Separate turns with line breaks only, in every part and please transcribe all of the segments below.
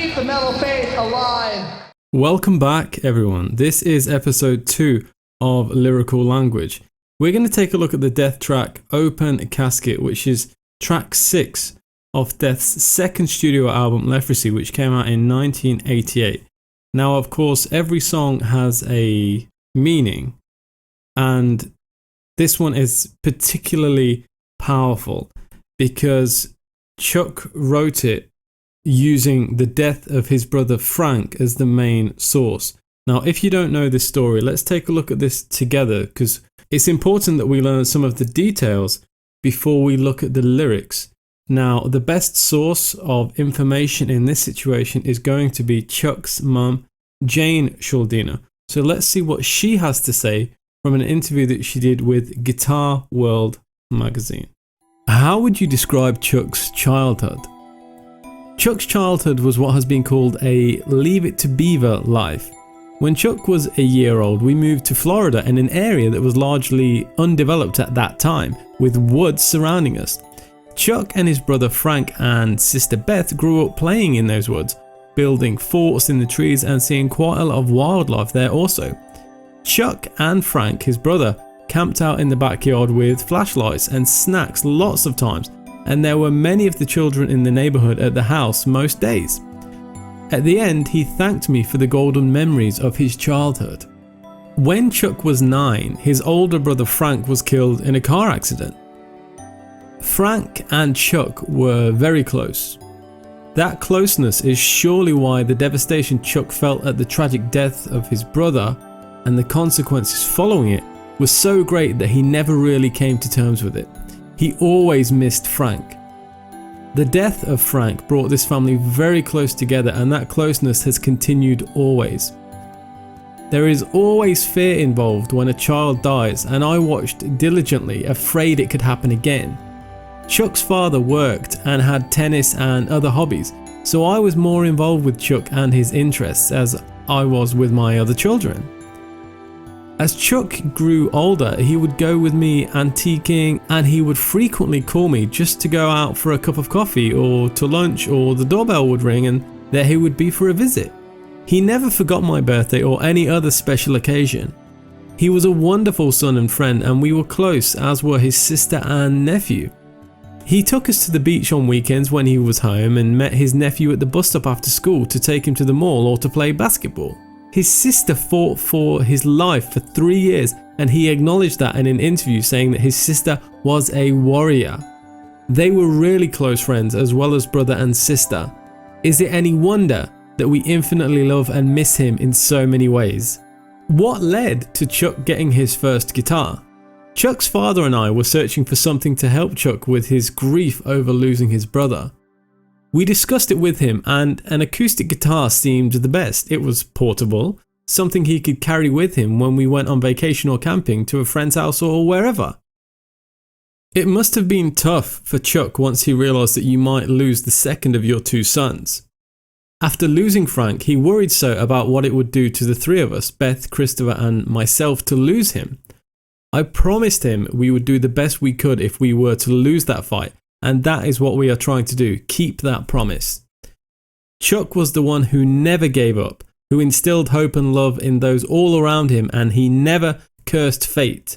keep the metal faith alive.
Welcome back, everyone. This is episode 2 of Lyrical Language. We're going to take a look at the Death track Open Casket, which is track 6 of Death's second studio album Leprosy, which came out in 1988. Now, of course, every song has a meaning, and this one is particularly powerful because Chuck wrote it using the death of his brother Frank as the main source. Now, if you don't know this story, let's take a look at this together, because it's important that we learn some of the details before we look at the lyrics. Now, the best source of information in this situation is going to be Chuck's mum, Jane Schuldiner. So let's see what she has to say from an interview that she did with Guitar World magazine. How would you describe Chuck's childhood? Chuck's childhood was what has been called a Leave It to Beaver life. When Chuck was a year old, we moved to Florida in an area that was largely undeveloped at that time, with woods surrounding us. Chuck and his brother Frank and sister Beth grew up playing in those woods, building forts in the trees and seeing quite a lot of wildlife there also. Chuck and Frank, his brother, camped out in the backyard with flashlights and snacks lots of times, and there were many of the children in the neighborhood at the house most days. At the end, he thanked me for the golden memories of his childhood. When Chuck was 9, his older brother Frank was killed in a car accident. Frank and Chuck were very close. That closeness is surely why the devastation Chuck felt at the tragic death of his brother and the consequences following it was so great that he never really came to terms with it. He always missed Frank. The death of Frank brought this family very close together, and that closeness has continued always. There is always fear involved when a child dies, and I watched diligently, afraid it could happen again. Chuck's father worked and had tennis and other hobbies, so I was more involved with Chuck and his interests as I was with my other children. As Chuck grew older, he would go with me antiquing, and he would frequently call me just to go out for a cup of coffee or to lunch, or the doorbell would ring and there he would be for a visit. He never forgot my birthday or any other special occasion. He was a wonderful son and friend, and we were close, as were his sister and nephew. He took us to the beach on weekends when he was home and met his nephew at the bus stop after school to take him to the mall or to play basketball. His sister fought for his life for 3 years, and he acknowledged that in an interview, saying that his sister was a warrior. They were really close friends as well as brother and sister. Is it any wonder that we infinitely love and miss him in so many ways? What led to Chuck getting his first guitar? Chuck's father and I were searching for something to help Chuck with his grief over losing his brother. We discussed it with him, and an acoustic guitar seemed the best. It was portable, something he could carry with him when we went on vacation or camping to a friend's house or wherever. It must have been tough for Chuck once he realised that you might lose the second of your 2 sons. After losing Frank, he worried so about what it would do to the 3 of us, Beth, Christopher and myself, to lose him. I promised him we would do the best we could if we were to lose that fight. And that is what we are trying to do, keep that promise. Chuck was the one who never gave up, who instilled hope and love in those all around him, and he never cursed fate.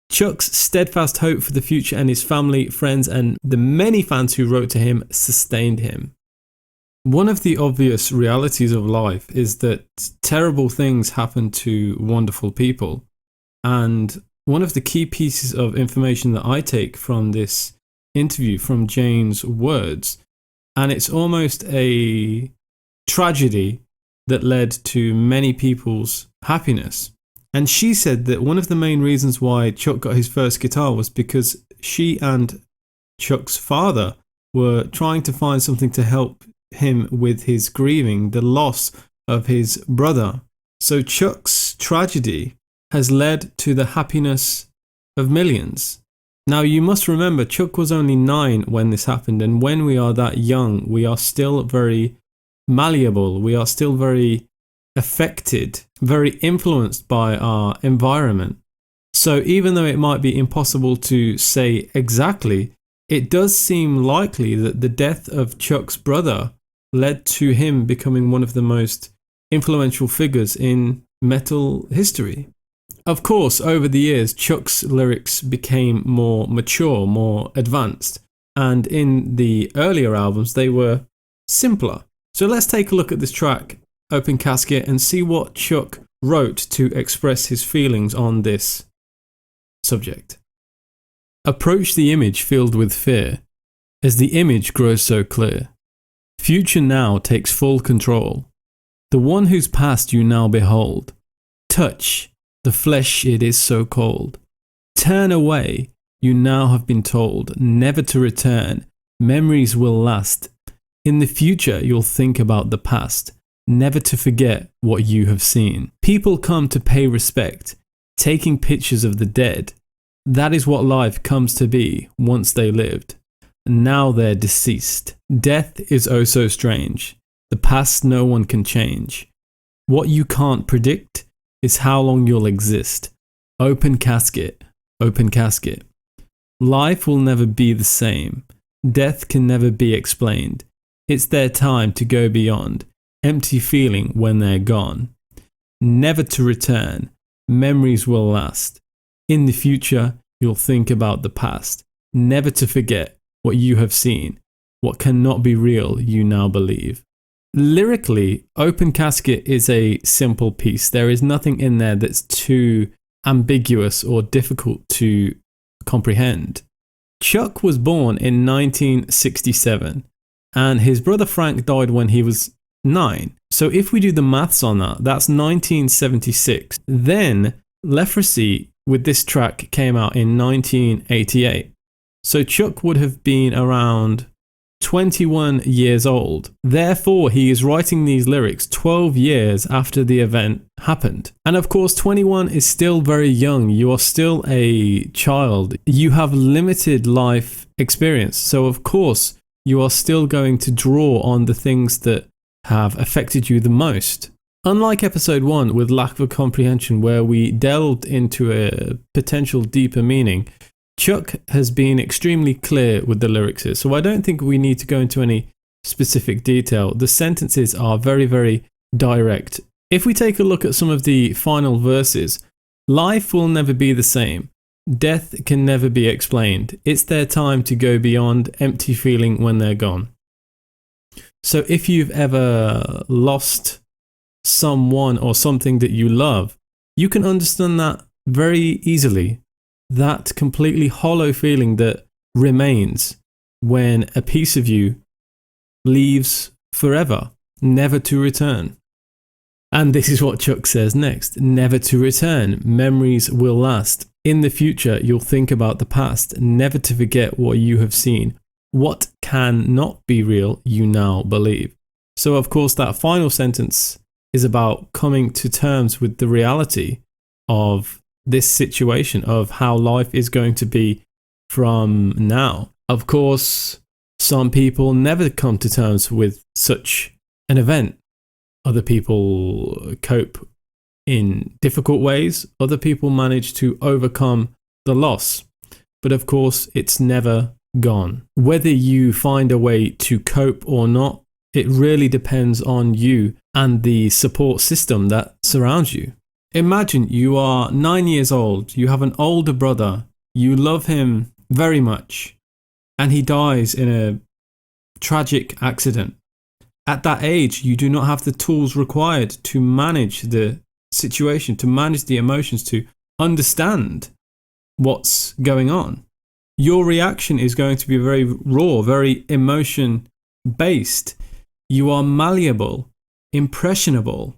Chuck's steadfast hope for the future and his family, friends, and the many fans who wrote to him sustained him. One of the obvious realities of life is that terrible things happen to wonderful people. And one of the key pieces of information that I take from this interview, from Jane's words, and it's almost a tragedy that led to many people's happiness. And she said that one of the main reasons why Chuck got his first guitar was because she and Chuck's father were trying to find something to help him with his grieving, the loss of his brother. So Chuck's tragedy has led to the happiness of millions. Now, you must remember, Chuck was only 9 when this happened, and when we are that young, we are still very malleable, we are still very affected, very influenced by our environment. So even though it might be impossible to say exactly, it does seem likely that the death of Chuck's brother led to him becoming one of the most influential figures in metal history. Of course, over the years, Chuck's lyrics became more mature, more advanced, and in the earlier albums, they were simpler. So let's take a look at this track, Open Casket, and see what Chuck wrote to express his feelings on this subject. Approach the image filled with fear, as the image grows so clear. Future now takes full control. The one whose past you now behold. Touch, the flesh it is so cold. Turn away, you now have been told, never to return. Memories will last. In the future you'll think about the past, never to forget what you have seen. People come to pay respect, taking pictures of the dead. That is what life comes to be once they lived. Now they're deceased. Death is oh so strange. The past no one can change. What you can't predict is how long you'll exist. Open casket, open casket. Life will never be the same. Death can never be explained. It's their time to go beyond. Empty feeling when they're gone. Never to return. Memories will last. In the future, you'll think about the past. Never to forget what you have seen. What cannot be real, you now believe. Lyrically, Open Casket is a simple piece. There is nothing in there that's too ambiguous or difficult to comprehend. Chuck was born in 1967, and his brother Frank died when he was 9. So if we do the maths on that, that's 1976. Then Leprosy with this track came out in 1988. So Chuck would have been around 21 years old. Therefore, he is writing these lyrics 12 years after the event happened. And of course, 21 is still very young. You are still a child. You have limited life experience. So of course, you are still going to draw on the things that have affected you the most. Unlike episode 1 with Lack of Comprehension, where we delved into a potential deeper meaning, Chuck has been extremely clear with the lyrics here, so I don't think we need to go into any specific detail. The sentences are very, very direct. If we take a look at some of the final verses, life will never be the same. Death can never be explained. It's their time to go beyond, empty feeling when they're gone. So if you've ever lost someone or something that you love, you can understand that very easily. That completely hollow feeling that remains when a piece of you leaves forever, never to return. And this is what Chuck says next. Never to return. Memories will last. In the future, you'll think about the past, never to forget what you have seen. What can not be real, you now believe. So of course, that final sentence is about coming to terms with the reality of this situation, of how life is going to be from now. Of course, some people never come to terms with such an event. Other people cope in difficult ways. Other people manage to overcome the loss. But of course, it's never gone. Whether you find a way to cope or not, it really depends on you and the support system that surrounds you. Imagine you are 9 years old, you have an older brother, you love him very much, and he dies in a tragic accident. At that age, you do not have the tools required to manage the situation, to manage the emotions, to understand what's going on. Your reaction is going to be very raw, very emotion-based. You are malleable, impressionable,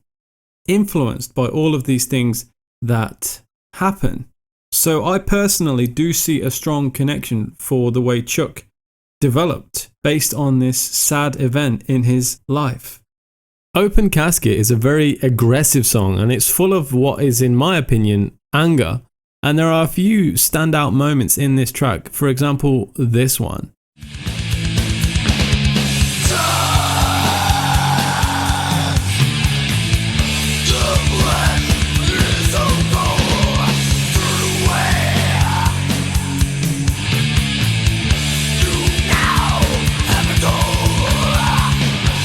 influenced by all of these things that happen. So I personally do see a strong connection for the way Chuck developed based on this sad event in his life. Open Casket is a very aggressive song, and it's full of what is, in my opinion, anger. And there are a few standout moments in this track. For example, this one.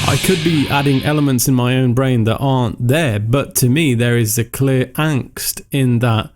I could be adding elements in my own brain that aren't there, but to me, there is a clear angst in that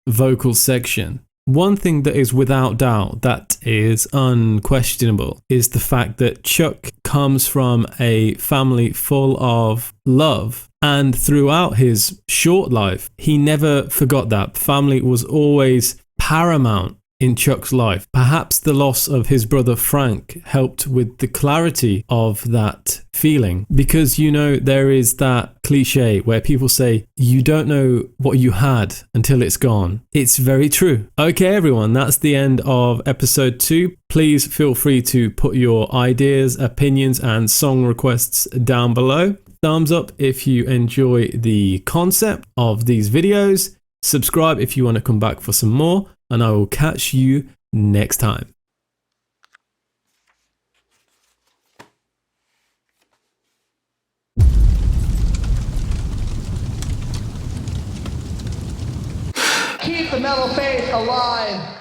vocal section. One thing that is without doubt, that is unquestionable, is the fact that Chuck comes from a family full of love. And throughout his short life, he never forgot that. Family was always paramount in Chuck's life. Perhaps the loss of his brother Frank helped with the clarity of that feeling. Because, you know, there is that cliche where people say, you don't know what you had until it's gone. It's very true. Okay, everyone, that's the end of episode 2. Please feel free to put your ideas, opinions, and song requests down below. Thumbs up if you enjoy the concept of these videos. Subscribe if you want to come back for some more, and I will catch you next time.
Keep the metal faith alive.